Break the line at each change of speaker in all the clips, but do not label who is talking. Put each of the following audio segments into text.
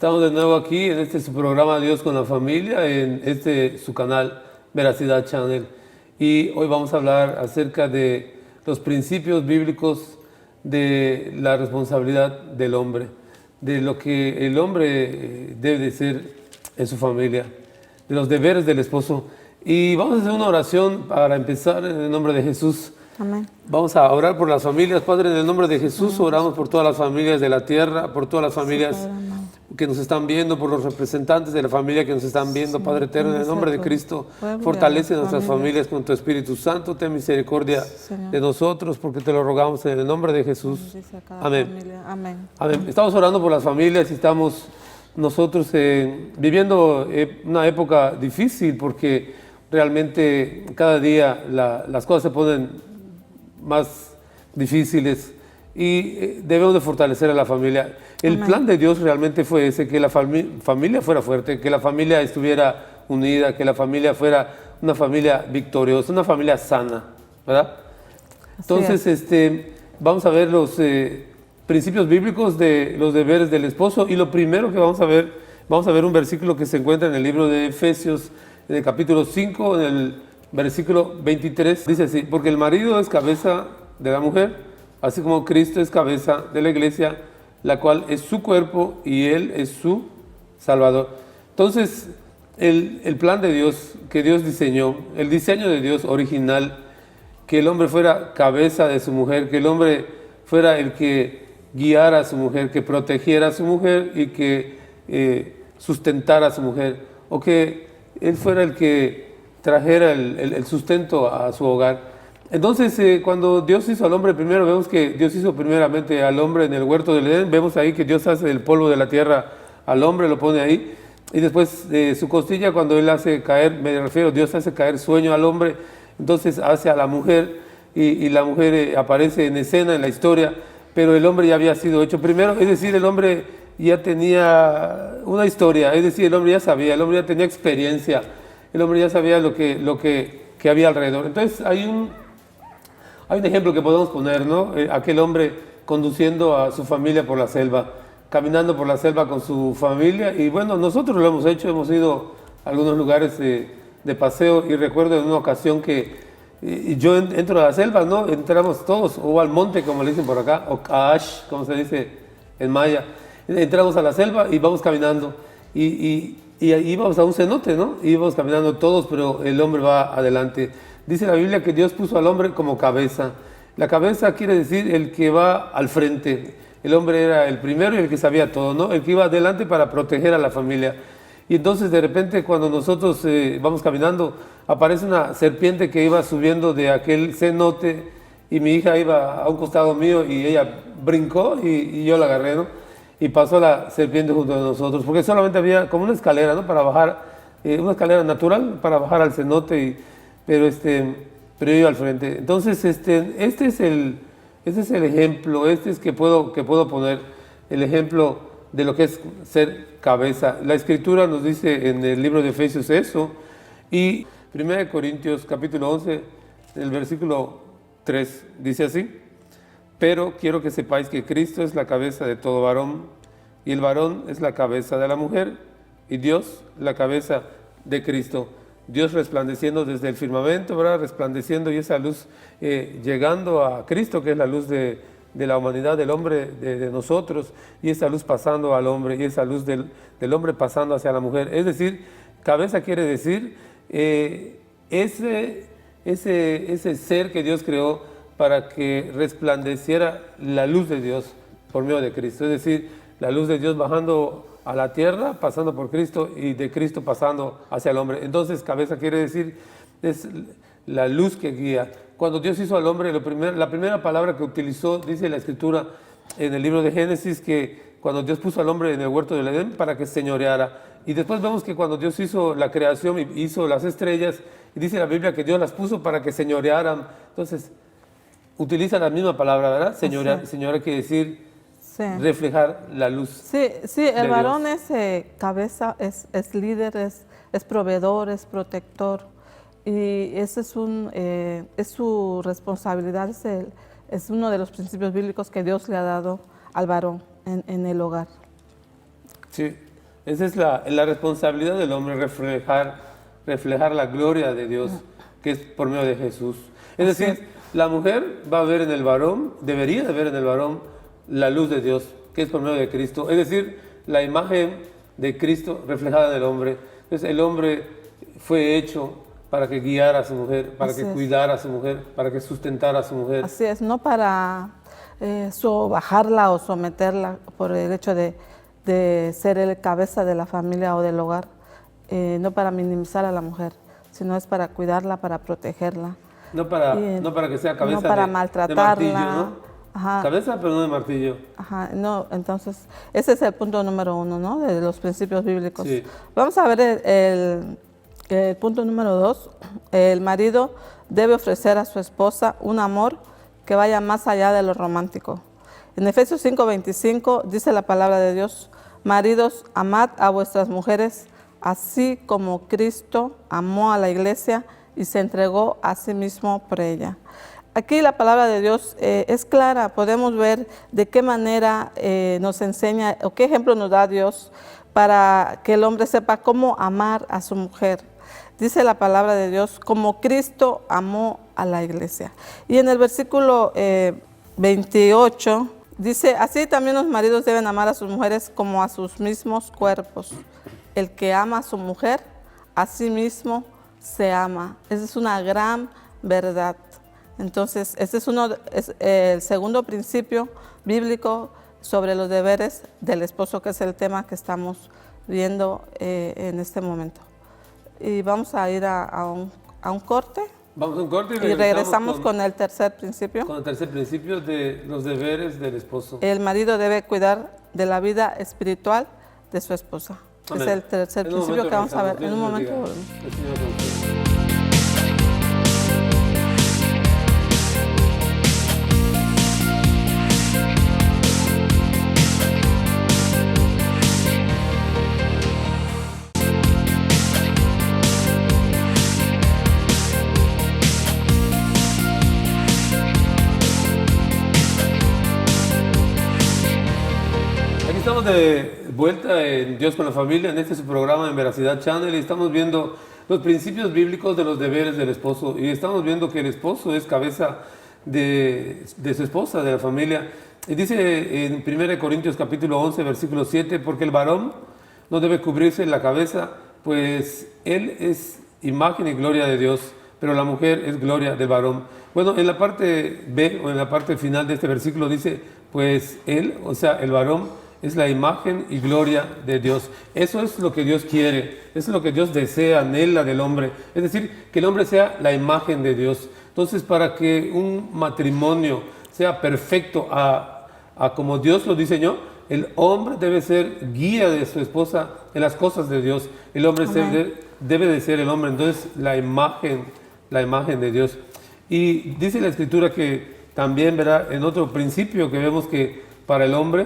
Estamos de nuevo aquí en este su programa Dios con la familia, en este su canal Veracidad Channel. Y hoy vamos a hablar acerca de los principios bíblicos de la responsabilidad del hombre, de lo que el hombre debe de ser en su familia, de los deberes del esposo. Y vamos a hacer una oración para empezar en el nombre de Jesús.
Amén.
Vamos a orar por las familias. Padre, en el nombre de Jesús oramos por todas las familias de la tierra, por todas las familias que nos están viendo, por los representantes de la familia que nos están viendo. Padre eterno, en el nombre de Cristo, fortalece nuestras familias con tu Espíritu Santo. Ten misericordia de nosotros, porque te lo rogamos en el nombre de Jesús. Amén. Amén. Estamos orando por las familias y estamos nosotros viviendo una época difícil, porque realmente cada día las cosas se ponen más difíciles y debemos de fortalecer a la familia. El plan de Dios realmente fue ese, que la familia fuera fuerte, que la familia estuviera unida, que la familia fuera una familia victoriosa, una familia sana, ¿verdad? Entonces, vamos a ver los principios bíblicos de los deberes del esposo, y lo primero que vamos a ver un versículo que se encuentra en el libro de Efesios, en el capítulo 5, en el versículo 23, dice así: porque el marido es cabeza de la mujer, así como Cristo es cabeza de la iglesia, la cual es su cuerpo y Él es su Salvador. Entonces, el plan de Dios, que Dios diseñó, el diseño de Dios original, que el hombre fuera cabeza de su mujer, que el hombre fuera el que guiara a su mujer, que protegiera a su mujer y que sustentara a su mujer, o que él fuera el que trajera el sustento a su hogar. Entonces, cuando Dios hizo al hombre primero, vemos que Dios hizo primeramente al hombre en el huerto del Edén. Vemos ahí que Dios hace del polvo de la tierra al hombre, lo pone ahí. Y después de su costilla, cuando Él hace caer, me refiero, Dios hace caer sueño al hombre, entonces hace a la mujer, y la mujer aparece en escena en la historia, pero el hombre ya había sido hecho primero, es decir, el hombre ya tenía una historia, es decir, el hombre ya sabía, el hombre ya tenía experiencia, el hombre ya sabía lo que había alrededor. Entonces hay un ejemplo que podemos poner, ¿no? Aquel hombre conduciendo a su familia por la selva, caminando por la selva con su familia. Y bueno, nosotros lo hemos hecho, hemos ido a algunos lugares de paseo, y recuerdo en una ocasión que yo entro a la selva, ¿no? Entramos todos, o al monte, como le dicen por acá, o kaash, como se dice en maya. Entramos a la selva y vamos caminando, y íbamos a un cenote, ¿no? Íbamos caminando todos, pero el hombre va adelante. Dice la Biblia que Dios puso al hombre como cabeza. La cabeza quiere decir el que va al frente. El hombre era el primero y el que sabía todo, ¿no? El que iba adelante para proteger a la familia. Y entonces de repente, cuando nosotros vamos caminando, aparece una serpiente que iba subiendo de aquel cenote, y mi hija iba a un costado mío y ella brincó y yo la agarré, ¿no? Y pasó la serpiente junto a nosotros, porque solamente había como una escalera, ¿no? Para bajar, una escalera natural para bajar al cenote, pero yo iba al frente. Entonces, este es el ejemplo, es que puedo poner el ejemplo de lo que es ser cabeza. La Escritura nos dice en el libro de Efesios eso, y 1 Corintios capítulo 11, el versículo 3, dice así: pero quiero que sepáis que Cristo es la cabeza de todo varón, y el varón es la cabeza de la mujer, y Dios la cabeza de Cristo. Dios resplandeciendo desde el firmamento, ¿verdad? Resplandeciendo, y esa luz llegando a Cristo, que es la luz de la humanidad, del hombre, de nosotros, y esa luz pasando al hombre, y esa luz del hombre pasando hacia la mujer. Es decir, cabeza quiere decir ese ser que Dios creó para que resplandeciera la luz de Dios por medio de Cristo. Es decir, la luz de Dios bajando a la tierra, pasando por Cristo, y de Cristo pasando hacia el hombre. Entonces, cabeza quiere decir, es la luz que guía. Cuando Dios hizo al hombre, la primera palabra que utilizó, dice la Escritura en el libro de Génesis, que cuando Dios puso al hombre en el huerto del Edén para que señoreara. Y después vemos que cuando Dios hizo la creación y hizo las estrellas, y dice la Biblia que Dios las puso para que señorearan. Entonces, utiliza la misma palabra, ¿verdad? Señorear quiere decir reflejar la luz.
Sí, el varón es cabeza, es líder, es proveedor, es protector, y ese es su responsabilidad, es uno de los principios bíblicos que Dios le ha dado al varón en el hogar.
Sí, Esa es la responsabilidad del hombre, reflejar la gloria de Dios, que es por medio de Jesús. Es decir, la mujer va a ver en el varón, debería de ver en el varón la luz de Dios, que es por medio de Cristo. Es decir, la imagen de Cristo reflejada en el hombre. Entonces el hombre fue hecho para que guiara a su mujer, para que cuidara a su mujer, para que sustentara a su mujer.
Así es, no para bajarla o someterla por el hecho de ser el cabeza de la familia o del hogar, no para minimizar a la mujer, sino es para cuidarla, para protegerla.
No para que sea cabeza
no para maltratarla.
de martillo, ¿no? Ajá. Cabeza, pero no de martillo.
Ajá, no, entonces, ese es el punto número 1, ¿no? De los principios bíblicos.
Sí.
Vamos a ver el punto número 2. El marido debe ofrecer a su esposa un amor que vaya más allá de lo romántico. En Efesios 5:25 dice la palabra de Dios: maridos, amad a vuestras mujeres, así como Cristo amó a la iglesia y se entregó a sí mismo por ella. Aquí la palabra de Dios es clara, podemos ver de qué manera nos enseña o qué ejemplo nos da Dios para que el hombre sepa cómo amar a su mujer. Dice la palabra de Dios, como Cristo amó a la iglesia. Y en el versículo 28 dice, así también los maridos deben amar a sus mujeres como a sus mismos cuerpos. El que ama a su mujer, a sí mismo se ama. Esa es una gran verdad. Entonces, este es el segundo principio bíblico sobre los deberes del esposo, que es el tema que estamos viendo en este momento. Y vamos a ir a un corte.
Vamos a un corte
y regresamos con el tercer principio.
Con el tercer principio de los deberes del esposo.
El marido debe cuidar de la vida espiritual de su esposa. Amén. Es el tercer principio que vamos a ver. En un momento volvemos.
Estamos de vuelta en Dios con la Familia, en este su programa en Veracidad Channel, y estamos viendo los principios bíblicos de los deberes del esposo, y estamos viendo que el esposo es cabeza de su esposa, de la familia. Y dice en 1 Corintios capítulo 11, versículo 7, porque el varón no debe cubrirse la cabeza, pues él es imagen y gloria de Dios, pero la mujer es gloria del varón. Bueno, en la parte B o en la parte final de este versículo dice, pues él, o sea, el varón, es la imagen y gloria de Dios. Eso es lo que Dios quiere, eso es lo que Dios desea, anhela del hombre. Es decir, que el hombre sea la imagen de Dios. Entonces, para que un matrimonio sea perfecto a como Dios lo diseñó, el hombre debe ser guía de su esposa en las cosas de Dios. El hombre debe de ser el hombre, entonces la imagen de Dios. Y dice la Escritura que también, verá, en otro principio que vemos que para el hombre,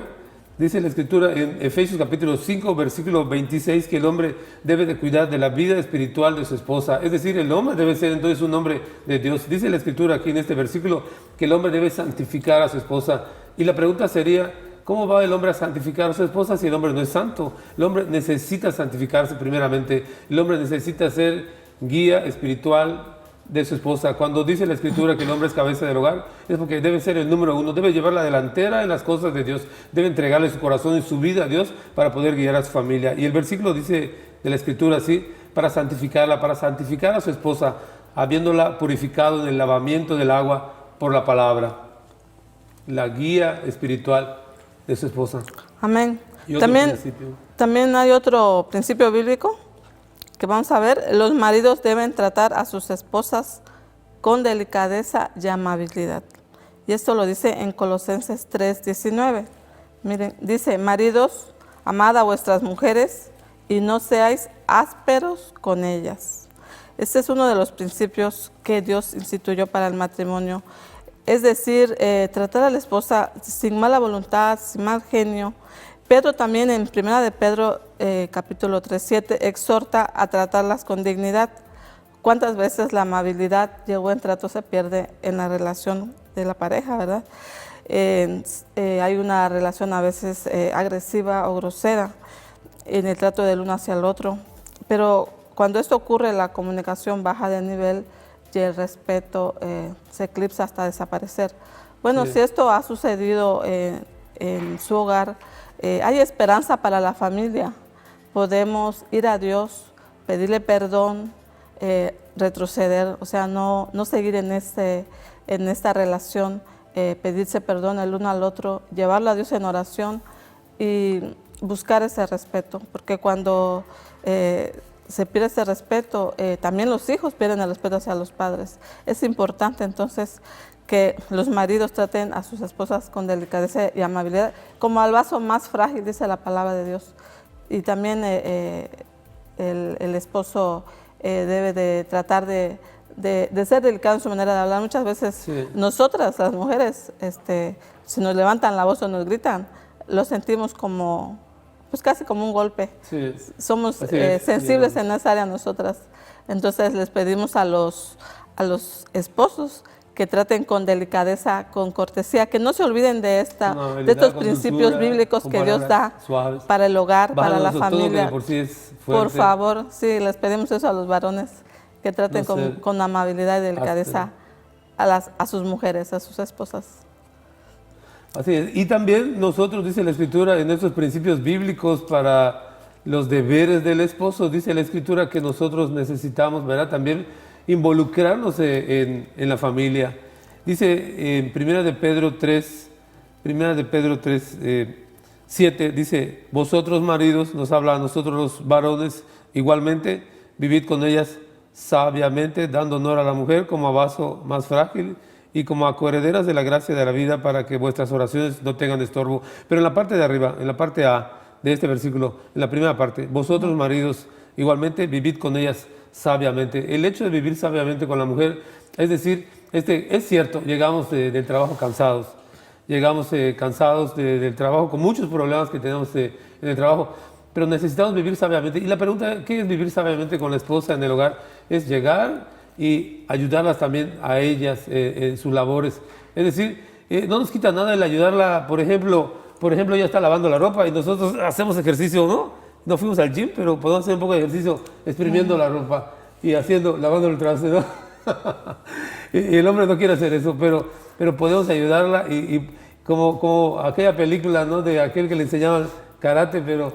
dice la Escritura en Efesios capítulo 5, versículo 26, que el hombre debe de cuidar de la vida espiritual de su esposa. Es decir, el hombre debe ser entonces un hombre de Dios. Dice la Escritura aquí en este versículo que el hombre debe santificar a su esposa. Y la pregunta sería, ¿cómo va el hombre a santificar a su esposa si el hombre no es santo? El hombre necesita santificarse primeramente. El hombre necesita ser guía espiritual de su esposa. Cuando dice la Escritura que el hombre es cabeza del hogar, es porque debe ser el número uno, debe llevar la delantera en las cosas de Dios, debe entregarle su corazón y su vida a Dios para poder guiar a su familia. Y el versículo dice de la Escritura así, para santificar a su esposa, habiéndola purificado en el lavamiento del agua por la palabra. La guía espiritual de su esposa.
Amén. También hay otro principio bíblico que vamos a ver. Los maridos deben tratar a sus esposas con delicadeza y amabilidad. Y esto lo dice en Colosenses 3:19. Miren, dice, maridos, amad a vuestras mujeres y no seáis ásperos con ellas. Este es uno de los principios que Dios instituyó para el matrimonio. Es decir, tratar a la esposa sin mala voluntad, sin mal genio. Pedro también en 1 de Pedro capítulo 3:7 exhorta a tratarlas con dignidad. ¿Cuántas veces la amabilidad y el buen trato se pierde en la relación de la pareja, verdad? Hay una relación a veces agresiva o grosera. en el trato del uno hacia el otro. Pero cuando esto ocurre, la comunicación baja de nivel y el respeto se eclipsa hasta desaparecer. Bueno, si esto ha sucedido en su hogar, hay esperanza para la familia. Podemos ir a Dios, pedirle perdón, retroceder, o sea, no seguir en esta relación, pedirse perdón el uno al otro, llevarlo a Dios en oración y buscar ese respeto, porque cuando se pierde ese respeto, también los hijos pierden el respeto hacia los padres. Es importante entonces que los maridos traten a sus esposas con delicadeza y amabilidad, como al vaso más frágil, dice la palabra de Dios. Y también el esposo debe de tratar de ser delicado en su manera de hablar. Muchas veces nosotras, las mujeres, si nos levantan la voz o nos gritan, lo sentimos como, pues casi como un golpe. Somos sensibles en esa área nosotras. Entonces les pedimos a los esposos que traten con delicadeza, con cortesía, que no se olviden de estos principios bíblicos que Dios da para el hogar, para la familia. Por favor, sí, les pedimos eso a los varones, que traten con amabilidad y delicadeza a sus mujeres, a sus esposas.
Así es. Y también nosotros, dice la Escritura, en estos principios bíblicos para los deberes del esposo, dice la Escritura que nosotros necesitamos, ¿verdad?, también involucrarnos en la familia. Dice en 1 de Pedro 3, 7, dice, vosotros maridos, nos habla a nosotros los varones, igualmente, vivid con ellas sabiamente, dando honor a la mujer como a vaso más frágil y como a coherederas de la gracia de la vida, para que vuestras oraciones no tengan estorbo. Pero en la parte de arriba, en la parte A de este versículo, en la primera parte, vosotros maridos, igualmente, vivid con ellas sabiamente. El hecho de vivir sabiamente con la mujer, es decir, es cierto, llegamos del trabajo cansados, llegamos cansados del trabajo, con muchos problemas que tenemos en el trabajo, pero necesitamos vivir sabiamente. Y la pregunta, ¿qué es vivir sabiamente con la esposa en el hogar? Es llegar y ayudarlas también a ellas en sus labores. Es decir, no nos quita nada el ayudarla, por ejemplo, ella está lavando la ropa y nosotros hacemos ejercicio, ¿no? No fuimos al gym, pero podemos hacer un poco de ejercicio exprimiendo la ropa y lavando el trasero. Y el hombre no quiere hacer eso, pero podemos ayudarla y como aquella película, ¿no?, de aquel que le enseñaban karate, pero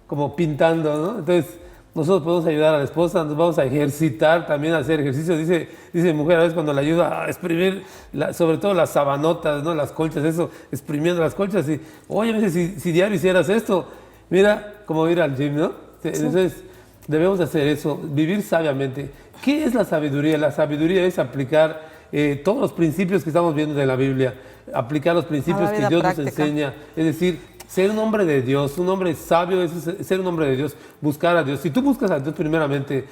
como pintando, ¿no? Entonces nosotros podemos ayudar a la esposa, nos vamos a ejercitar también, a hacer ejercicio. Dice mi mujer a veces cuando la ayuda a exprimir, sobre todo las sabanotas, ¿no?, las colchas, eso, exprimiendo las colchas. Y, oye, me dice, si diario hicieras esto, mira, como ir al gym, ¿no? Entonces, debemos hacer eso, vivir sabiamente. ¿Qué es la sabiduría? La sabiduría es aplicar todos los principios que estamos viendo de la Biblia, aplicar los principios que Dios nos enseña, es decir, ser un hombre de Dios, un hombre sabio es ser un hombre de Dios, buscar a Dios. Si tú buscas a Dios primeramente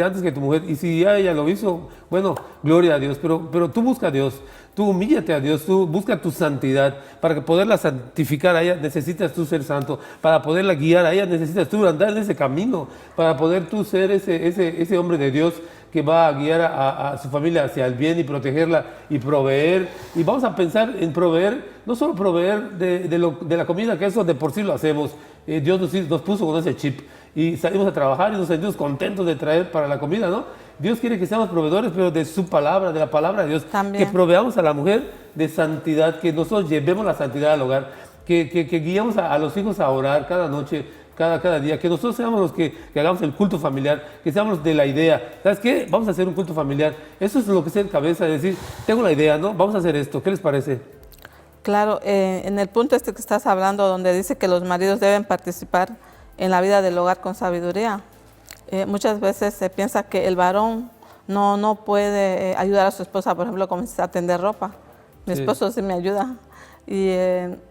antes que tu mujer, y si ya ella lo hizo, bueno, gloria a Dios, pero tú busca a Dios, tú humíllate a Dios, tú busca tu santidad. Para poderla santificar a ella necesitas tú ser santo, para poderla guiar a ella necesitas tú andar en ese camino, para poder tú ser ese hombre de Dios que va a guiar a su familia hacia el bien y protegerla y proveer. Y vamos a pensar en proveer, no solo proveer de la comida, que eso de por sí lo hacemos. Dios nos puso con ese chip y salimos a trabajar y nos sentimos contentos de traer para la comida, ¿no? Dios quiere que seamos proveedores, pero de su palabra, de la palabra de Dios. También. Que proveamos a la mujer de santidad, que nosotros llevemos la santidad al hogar, que guiemos a los hijos a orar cada noche, cada día, que nosotros seamos los que hagamos el culto familiar, que seamos de la idea. ¿Sabes qué? Vamos a hacer un culto familiar. Eso es lo que es en cabeza, es decir, tengo la idea, ¿no? Vamos a hacer esto. ¿Qué les parece?
Claro, en el punto que estás hablando, donde dice que los maridos deben participar en la vida del hogar con sabiduría, muchas veces se piensa que el varón no puede ayudar a su esposa, por ejemplo, como a tender ropa. Mi esposo sí me ayuda.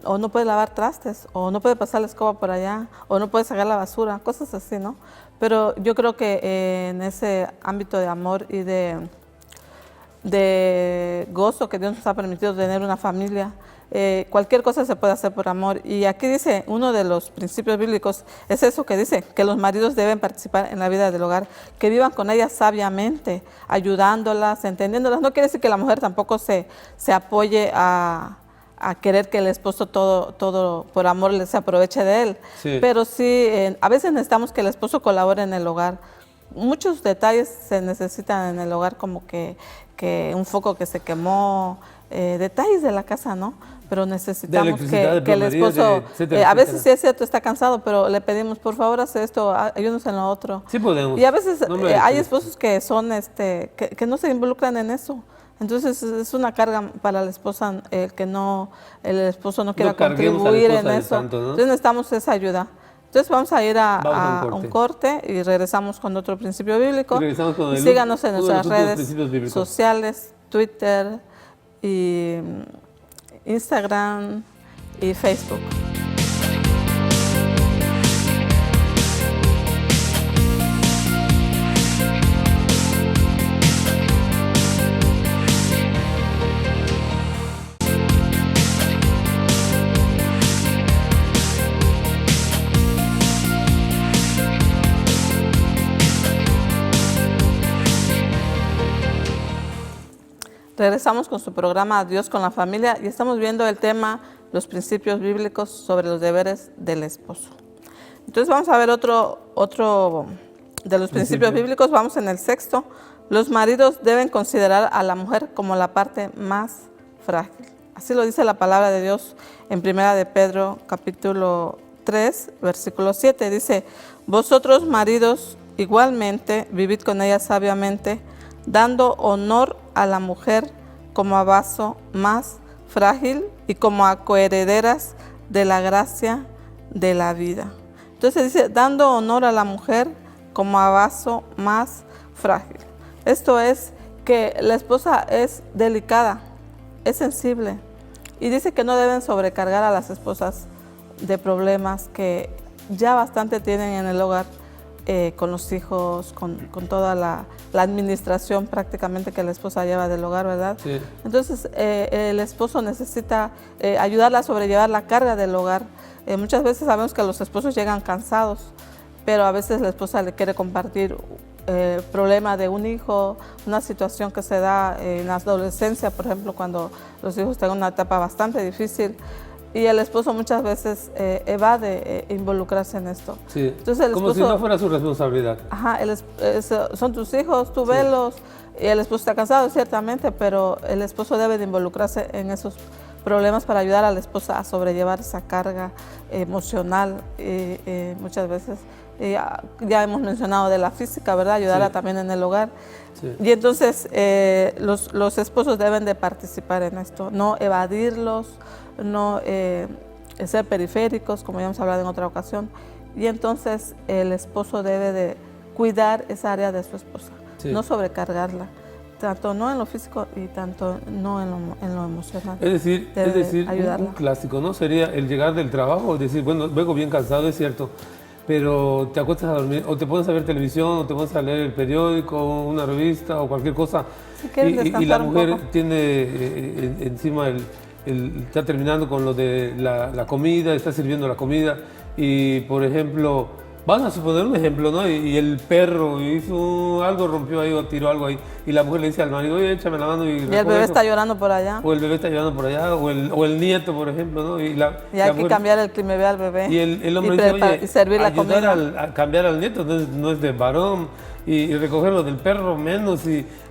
O no puede lavar trastes, o no puede pasar la escoba por allá, o no puede sacar la basura, cosas así, ¿no? Pero yo creo que en ese ámbito de amor y de gozo que Dios nos ha permitido tener una familia, cualquier cosa se puede hacer por amor. Y aquí dice, uno de los principios bíblicos es eso que dice, que los maridos deben participar en la vida del hogar, que vivan con ellas sabiamente, ayudándolas, entendiéndolas. No quiere decir que la mujer tampoco se apoye a a querer que el esposo todo por amor se aproveche de él. Sí. Pero sí, a veces necesitamos que el esposo colabore en el hogar. Muchos detalles se necesitan en el hogar, como que un foco que se quemó, detalles de la casa, ¿no? Pero necesitamos que el esposo, a veces sí es cierto, está cansado, pero le pedimos, por favor, haz esto, ayúdanos en lo otro.
Sí podemos.
Y a veces hay esposos que son, que no se involucran en eso. Entonces es una carga para la esposa que el esposo no quiera contribuir en eso. Tanto, ¿no? Entonces necesitamos esa ayuda. Entonces vamos a ir a un corte y regresamos con otro principio bíblico. Y síganos en nuestras redes sociales, Twitter y Instagram y Facebook. Regresamos con su programa Dios con la familia y estamos viendo el tema, los principios bíblicos sobre los deberes del esposo. Entonces vamos a ver otro de los principios bíblicos, vamos en el 6º. Los maridos deben considerar a la mujer como la parte más frágil. Así lo dice la palabra de Dios en 1 de Pedro capítulo 3, versículo 7. Dice, vosotros maridos igualmente vivid con ella sabiamente, dando honor a la mujer como a vaso más frágil y como a coherederas de la gracia de la vida. Entonces dice, dando honor a la mujer como a vaso más frágil. Esto es que la esposa es delicada, es sensible. Y dice que no deben sobrecargar a las esposas de problemas que ya bastante tienen en el hogar. Con los hijos, con toda la administración prácticamente que la esposa lleva del hogar, ¿verdad? Sí. Entonces, el esposo necesita ayudarla a sobrellevar la carga del hogar. Muchas veces sabemos que los esposos llegan cansados, pero a veces la esposa le quiere compartir el problema de un hijo, una situación que se da en la adolescencia, por ejemplo, cuando los hijos están en una etapa bastante difícil. Y el esposo muchas veces evade involucrarse en esto.
Sí, entonces como si no fuera su responsabilidad.
Ajá, son tus hijos, tú velos, y el esposo está cansado, ciertamente, pero el esposo debe de involucrarse en esos problemas para ayudar a la esposa a sobrellevar esa carga emocional. Muchas veces, ya hemos mencionado de la física, ¿verdad? Ayudarla también en el hogar. Sí. Y entonces los esposos deben de participar en esto, no evadirlos, no ser periféricos, como ya hemos hablado en otra ocasión. Y entonces el esposo debe de cuidar esa área de su esposa, no sobrecargarla, tanto no en lo físico y tanto no en lo emocional.
Es decir, un clásico, ¿no? Sería el llegar del trabajo, decir, bueno, vengo bien cansado, es cierto, pero te acuestas a dormir, o te pones a ver televisión, o te pones a leer el periódico, una revista, o cualquier cosa, y la mujer tiene encima está terminando con lo de la comida, está sirviendo la comida, y por ejemplo, van a suponer un ejemplo, ¿no? Y el perro hizo algo, rompió ahí o tiró algo ahí, y la mujer le dice al marido, oye, échame la mano y
el bebé está llorando por allá.
O el bebé está llorando por allá, o el nieto, por ejemplo, ¿no? Y
hay que cambiar el clima al bebé.
Y el hombre dice, oye,
y servir la comida.
A cambiar al nieto no es de varón, y recogerlo del perro menos,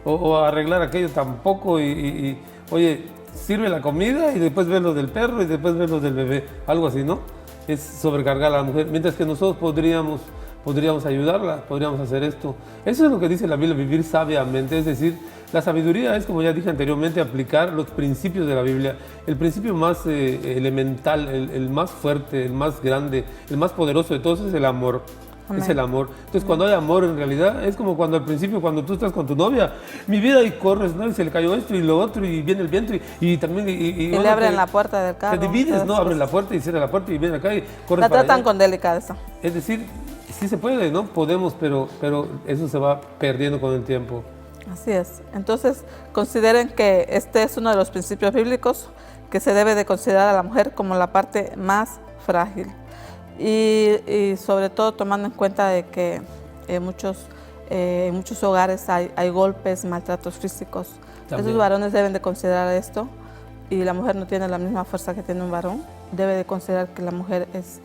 o arreglar aquello tampoco, y oye, sirve la comida y después ves lo del perro y después ves lo del bebé, algo así, ¿no? Es sobrecargar a la mujer, mientras que nosotros podríamos ayudarla, podríamos hacer esto. Eso es lo que dice la Biblia, vivir sabiamente, es decir, la sabiduría es, como ya dije anteriormente, aplicar los principios de la Biblia. El principio más elemental, el más fuerte, el más grande, el más poderoso de todos es el amor. Amén. Es el amor. Entonces, cuando hay amor, en realidad, es como cuando al principio, cuando tú estás con tu novia, mi vida, y corres, ¿no? Y se le cayó esto y lo otro, y viene el viento, y también... Y
le abren la puerta del carro.
Te divides, ¿no? Abren la puerta y cierran la puerta y vienen acá y corres.
La tratan con delicadeza.
Es decir, sí se puede, ¿no? Podemos, pero eso se va perdiendo con el tiempo.
Así es. Entonces, consideren que este es uno de los principios bíblicos que se debe de considerar a la mujer como la parte más frágil. Y sobre todo tomando en cuenta de que en muchos hogares hay golpes, maltratos físicos. También. Esos varones deben de considerar esto y la mujer no tiene la misma fuerza que tiene un varón, debe de considerar que la mujer es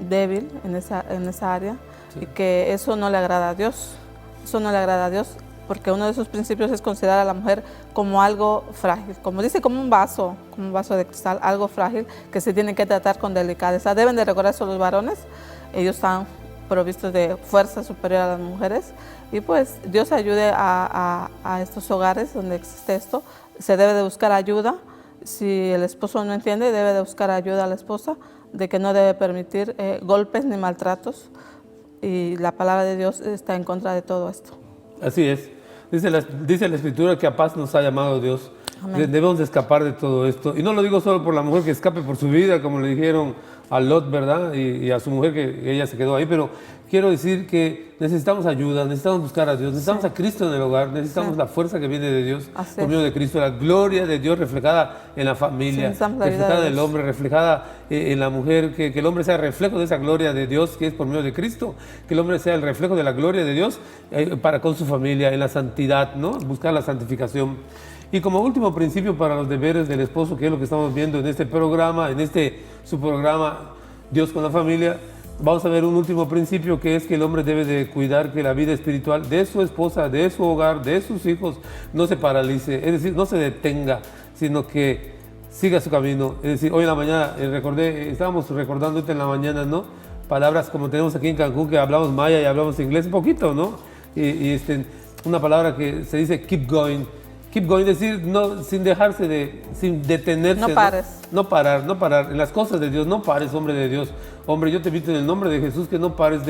débil en esa área, sí, y que eso no le agrada a Dios. Eso no le agrada a Dios, porque uno de sus principios es considerar a la mujer como algo frágil, como dice, como un vaso de cristal, algo frágil que se tiene que tratar con delicadeza. Deben de recordar eso los varones, ellos están provistos de fuerza superior a las mujeres, y pues Dios ayude a estos hogares donde existe esto. Se debe de buscar ayuda. Si el esposo no entiende, debe de buscar ayuda a la esposa, de que no debe permitir golpes ni maltratos, y la palabra de Dios está en contra de todo esto.
Así es. Dice la Escritura que a paz nos ha llamado Dios. Debemos de escapar de todo esto. Y no lo digo solo por la mujer que escape por su vida, como le dijeron a Lot, ¿verdad? Y a su mujer, que ella se quedó ahí. Pero quiero decir que necesitamos ayuda, necesitamos buscar a Dios, necesitamos, sí, a Cristo en el hogar, necesitamos, sí, la fuerza que viene de Dios por medio de Cristo, la gloria de Dios reflejada en la familia, sí, reflejada en el hombre, reflejada en la mujer, que el hombre sea reflejo de esa gloria de Dios que es por medio de Cristo, que el hombre sea el reflejo de la gloria de Dios para con su familia, en la santidad, ¿no? Buscar la santificación. Y como último principio para los deberes del esposo, que es lo que estamos viendo en este programa, su programa Dios con la familia, vamos a ver un último principio, que es que el hombre debe de cuidar que la vida espiritual de su esposa, de su hogar, de sus hijos, no se paralice, es decir, no se detenga, sino que siga su camino. Es decir, hoy en la mañana estábamos recordando en la mañana, ¿no? Palabras como tenemos aquí en Cancún, que hablamos maya y hablamos inglés un poquito, ¿no? Una palabra que se dice keep going. Keep going, es decir, no, sin detenerse.
No pares.
No parar. En las cosas de Dios, no pares, hombre de Dios. Hombre, yo te invito en el nombre de Jesús que no pares,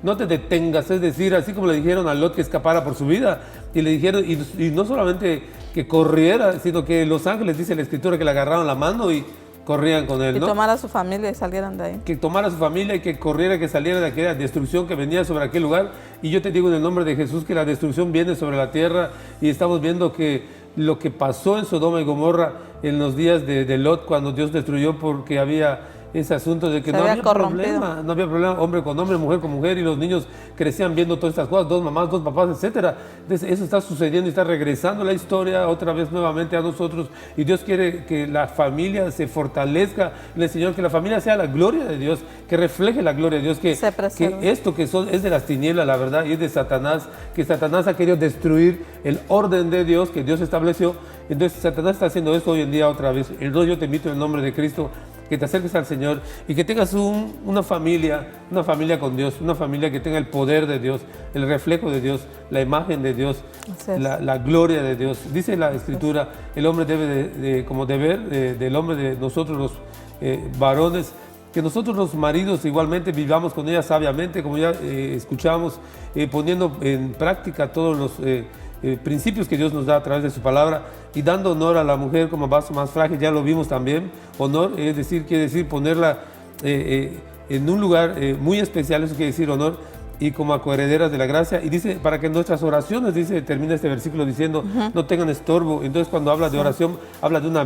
no te detengas. Es decir, así como le dijeron a Lot que escapara por su vida, y le dijeron, y no solamente que corriera, sino que los ángeles, dice la Escritura, que le agarraron la mano y corrían con él, ¿no?
Y tomara a su familia y salieran de ahí.
Que tomara a su familia y que corriera, que saliera de aquella destrucción que venía sobre aquel lugar. Y yo te digo en el nombre de Jesús que la destrucción viene sobre la tierra, y estamos viendo que lo que pasó en Sodoma y Gomorra en los días de Lot, cuando Dios destruyó, porque había ese asunto de que no había problema, hombre con hombre, mujer con mujer, y los niños crecían viendo todas estas cosas, dos mamás, dos papás, etcétera. Entonces eso está sucediendo y está regresando la historia otra vez nuevamente a nosotros, y Dios quiere que la familia se fortalezca en el Señor, que la familia sea la gloria de Dios, que refleje la gloria de Dios, que esto que es de las tinieblas, la verdad, y es de Satanás, que Satanás ha querido destruir el orden de Dios que Dios estableció. Entonces Satanás está haciendo esto hoy en día otra vez. Entonces yo te invito en el nombre de Cristo que te acerques al Señor y que tengas una familia con Dios, una familia que tenga el poder de Dios, el reflejo de Dios, la imagen de Dios, la gloria de Dios. Dice la Escritura, el hombre debe como deber del hombre, de nosotros los varones, que nosotros los maridos igualmente vivamos con ella sabiamente, como ya escuchamos, poniendo en práctica todos los principios que Dios nos da a través de su palabra, y dando honor a la mujer como vaso más frágil. Ya lo vimos también. Honor, es decir, quiere decir ponerla en un lugar muy especial, eso quiere decir honor, y como coherederas de la gracia. Y dice, para que nuestras oraciones, termina este versículo diciendo, no tengan estorbo. Entonces cuando habla de oración, habla de una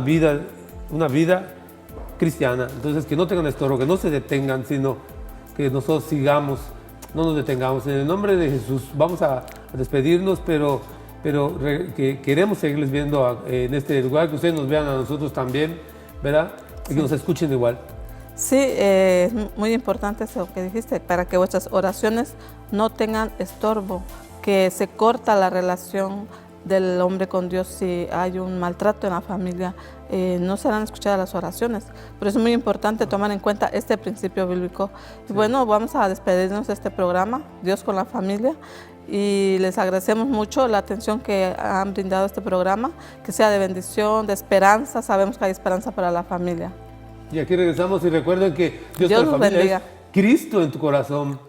vida cristiana. Entonces que no tengan estorbo, que no se detengan, sino que nosotros sigamos, no nos detengamos. En el nombre de Jesús vamos a despedirnos, pero que queremos seguirles viendo en este lugar, que ustedes nos vean a nosotros también, ¿verdad? Y que nos escuchen igual.
Sí, es muy importante eso que dijiste, para que vuestras oraciones no tengan estorbo, que se corta la relación del hombre con Dios si hay un maltrato en la familia, no serán escuchadas las oraciones. Pero es muy importante tomar en cuenta este principio bíblico. Y bueno, vamos a despedirnos de este programa, Dios con la familia, y les agradecemos mucho la atención que han brindado a este programa, que sea de bendición, de esperanza. Sabemos que hay esperanza para la familia.
Y aquí regresamos, y recuerden que Dios con la familia es Cristo en tu corazón.